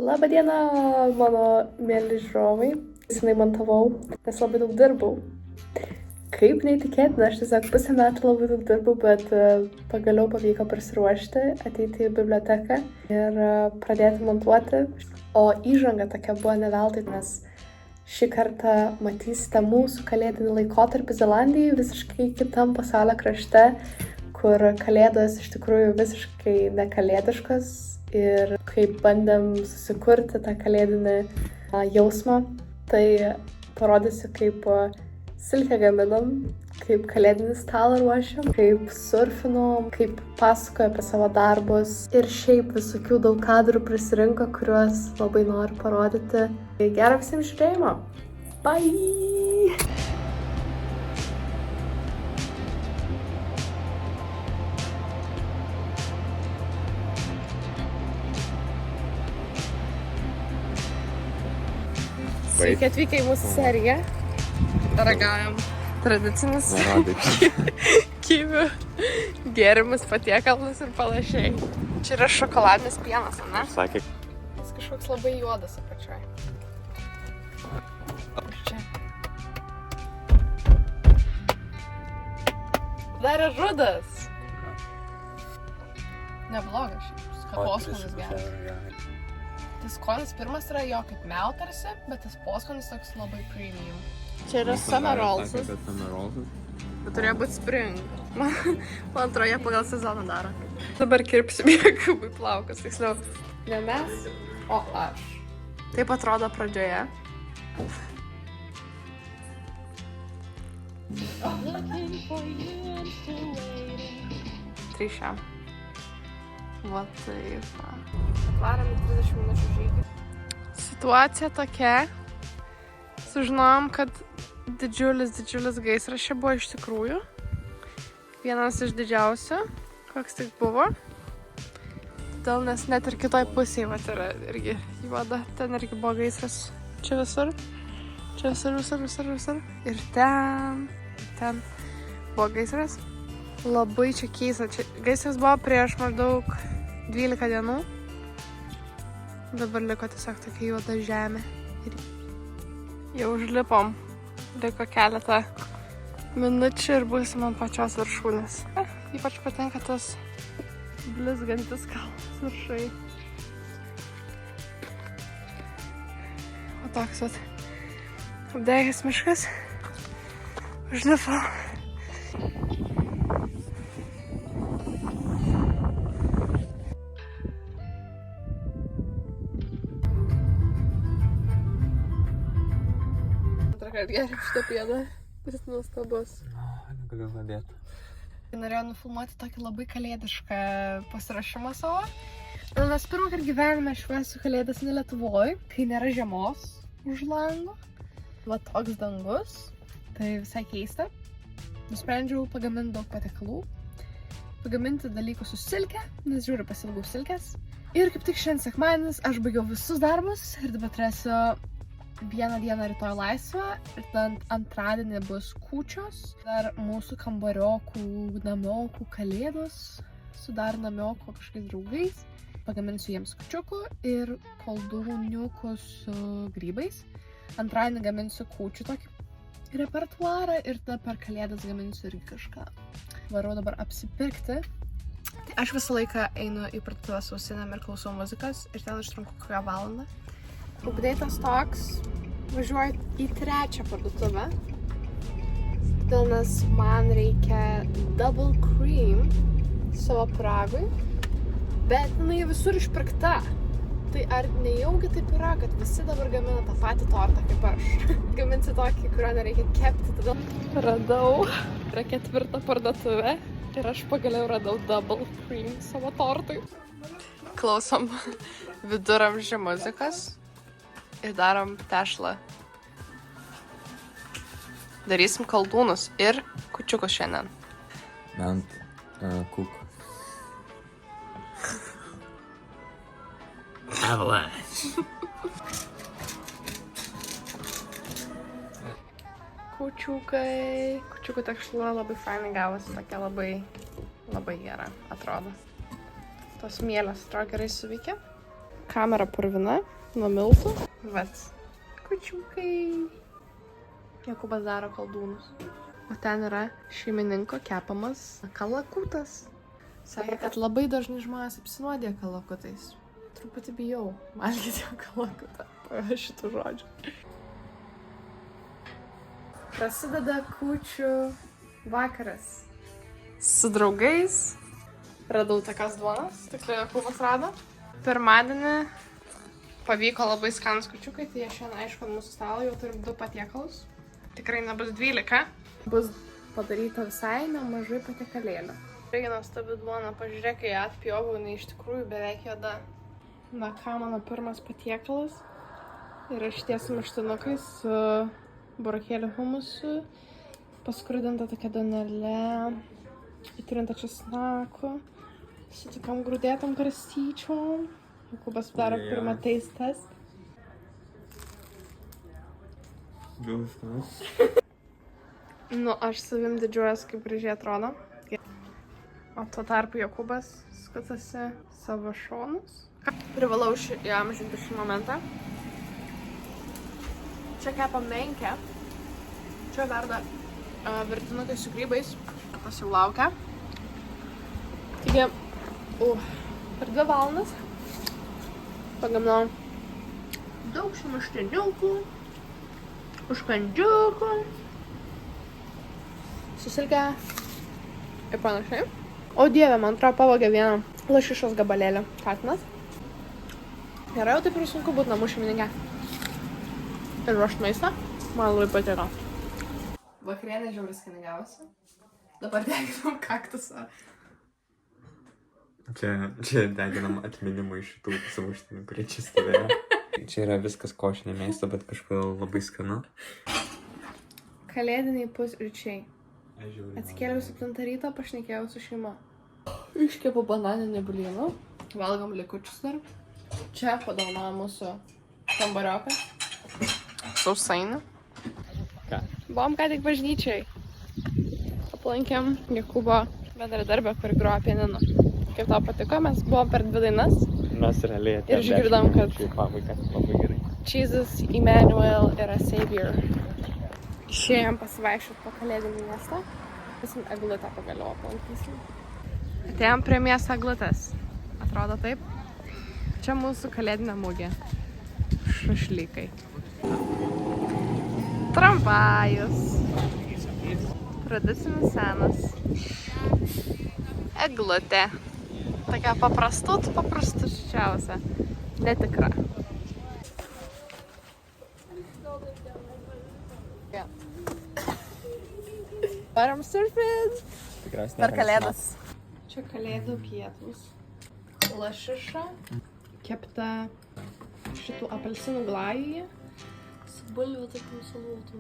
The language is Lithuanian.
Labą dieną, mano mėly žiūrovai. Senai montavau, nes labai daug dirbau. Kaip neįtikėtina, aš tiesiog pusę metų labai daug dirbau, bet pagaliau pavyko prasiruošti, ateiti į biblioteką ir pradėti montuoti. O įžanga tokia buvo ne veltui, nes šį kartą matysite mūsų kalėdinį laikotarpį Zelandijai visiškai kitam pasaulio krašte, kur kalėdos iš tikrųjų visiškai nekalėdiškos ir kaip bandėm susikurti tą kalėdinį jausmą, tai parodysiu, kaip silkę gaminam, kaip kalėdinį stalą ruošiam, kaip surfinom, kaip pasakoju apie savo darbus ir šiaip visokių daug kadrų prisirinko, kuriuos labai noriu parodyti. Gero visiems žiūrėjimo. Bye! Sveiki atvykę į mūsų seriją. Ragaujam tradicinis kivių gėrimus, patiekalus ir panašiai. Čia yra šokoladinis pienas, ne? Sakė. Jis kažkoks labai juodas apačioj. Čia. Dar yra rudas. Neblogas šiaip. Poskonis geras. Tas skonis pirmas yra jo kaip meltarsi, bet tas poskonis toks labai premium. Čia yra summer rollsas. Bet turėjo būti spring. Man atrodo, jie pagal sezoną daro. Dabar kirpsim Jakubui plaukus, tiksliau. Ne mes, o aš. Taip atrodo pradžioje. Trišiam. Va taip. Varom į 30 minučių žygį. Situacija tokia. Sužinojom, kad didžiulis gaisras čia buvo iš tikrųjų. Vienas iš didžiausių, koks tik buvo. Todėl nes net ir kitoj pusėje vat yra irgi juoda. Ten irgi buvo gaisras. Čia visur. Čia visur. Ir ten buvo gaisras. Labai čia keista. Gaisras buvo prieš maždaug 12 dienų. Dabar liko tiesiog tokia juoda žemė. Ir jau užlipom. Liko keletą minučių ir būsim ant pačios viršūnės. Ypač patinka tas blizgantis kalnas viršai. O toks vat apdegęs miškas. Užlipom. Kad gerim šitą pieną, jis nuostabus. Negaliu vadėti. Norėjau nufilmuoti tokį labai kalėdišką pasirašymą savo. Nes pirmą kartą gyvenime švęsiu kalėdas ne Lietuvoj, kai nėra žiemos už lango. Va toks dangus, tai visai keista. Nusprendžiau pagaminti daug patiekalų, pagaminti dalykus su silke, nes žiūriu pasilgau silkės. Ir kaip tik šiandien sekmadienis aš baigiau visus darbus ir dabar turėsiu vieną dieną rytoj laisvą ir tada antradienį bus kūčios. Dar mūsų kambariokų, namiokų kalėdos su dar namioko kažkokiais draugais. Pagaminsiu jiems kūčiukų ir koldūniukų su grybais. Antradienį gaminsiu kūčių tokį repertuarą ir tada per kalėdas gaminsiu irgi kažką. Varau dabar apsipirkti. Tai aš visą laiką einu į parduotuvę su ausinėm ir klausau muzikos ir ten užtrunku kokią valandą. Update'as toks, važiuoju į trečią parduotuvę, todėl nes man reikia double cream savo pyragui, bet jinai visur išpirkta. Tai ar nejaugi taip yra, kad visi dabar gamina tą patį tortą kaip aš? Gaminsiu tokį, kurio nereikia kepti, todėl radau yra ketvirtą parduotuvę ir aš pagaliau radau double cream savo tortui. Klausom viduramžių muzikas. Ir darom tešlą. Darysim koldūnus ir kūčiukus šiandien. Bent kuk. Kūčiukai. Kūčiukų tekstūra labai fainai gavosi. Tokia labai gera atrodo. Tos mielės atrodo gerai suveikė. Kamera purvina nuo miltų. Vat. Kučiukai. Jokūbas daro koldūnus. O ten yra šeimininko kepamas kalakutas. Sakė, kad labai dažnai žmonės apsinuodė kalakutais. Truputį bijau valgyti kalakutą po šitų žodžių. Prasideda kūčių vakaras. Su draugais. Radau tokias duonas, tiksliau Jokūbas rado. Pirmadienį pavyko labai skanus kūčiukai, tai jie šiandien aišku ant mūsų stalo jau turim 2 patiekalus. Tikrai nebus 12. Bus padaryta visai nemažai patiekalėlių. Irgi nuostabi duona, pažiūrėk, kai atpjovau, jinai iš tikrųjų beveik juoda. Na ką, mano pirmas patiekalas yra šitie sumuštinukai su burokėlių humusu, paskrudinta tokia duonelė, įtrinta česnaku, su tokiam grūdėtom garstyčiom. Jokūbas daro pirmą taste test. Nu, aš savim didžiuojas, kaip gražiai atrodo. O tuo tarpu Jokūbas skutasi savo šonus. Privalau įamžinti šį momentą. Čia kepa menkę. Čia verda virtinukai su grybais. Tas jau laukia. Taigi, per 2 valandas pagaminau daug sumuštiniukų, užkandžiukų, susilkę ir panašiai. O dieve, man atrodo, pavogė vieną lašišos gabalėlį katinas. Nėra jau taip ir sunku būti namų šeimininkė. Ir ruošt maistą. Man labai patiko. Vakarienė žiauriai skaniai gavosi. Dabar deginam kaktusą. Čia deginam atminimui šitų sumuštinių, kurie čia stovėjo. Čia yra viskas košinė mėsto, bet kažkodėl labai skanu. Kalėdiniai pusryčiai. Atsikėliau 7 ryto, pašnekėjau su šeima. Iškepu bananinį blynų. Valgom likučius dar. Čia padovanojo mūsų kambarioką. Sausainį. Ką? Buvom ką tik bažnyčiai. Aplankėm Jokūbo bendradarbę, kuri groja pianinu. Kaip tau patiko, mes buvom per 2 dainas. Mes realiai atėjom. Ir išgirdom, kad Pabaiga, labai gerai. Jesus, Emmanuel yra Savior. Išėjom pasivaikščioti po kalėdinį miestą. Visim eglutę pagaliau aplankysim. Atėjom prie miesto eglutės. Atrodo taip. Čia mūsų kalėdinė mugė. Šašlykai. Tramvajus. Tradicinis senas. Eglutė. Tokia paprastučiausia. Netikra. Varom surfint. Per kalėdas. Čia kalėdų pietus. Lašiša. Kepta šitų apelsinų glajuje. Su bulvių tokių salotų.